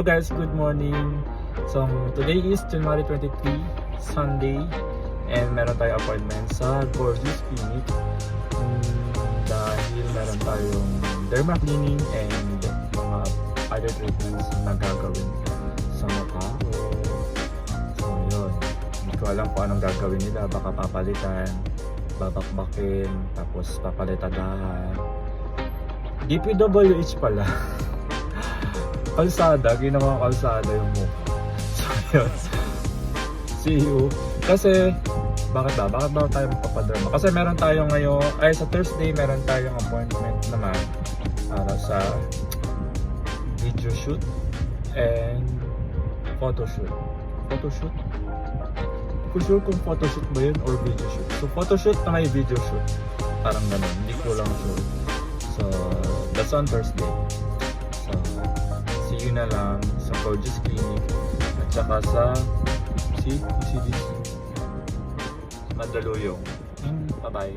Hello guys, good morning. So today is January 23, Sunday, and meron tayong appointment sa Gorgeous Clinic dahil meron tayong derma cleaning and mga other treatments na gagawin sa mukha. So yun, hindi ko alam kung anong gagawin nila. Baka papalitan, babakbakin, tapos papalitadahan. DPWH pala. Kalsada, ginawang kalsada yung mukha. So yun, see you. Kasi, bakit ba tayo magpapaderma? Kasi meron tayo ngayon, sa Thursday meron tayong appointment naman para sa video shoot and photo shoot. Photo shoot? Hindi ko sure kung photo shoot ba yun or video shoot. So photo shoot na may video shoot. Parang ganun, hindi ko lang sure. So, that's on Thursday. So, see you na lang sa Gorgeous Clinic at saka sa CDC Mandaluyong. Bye bye.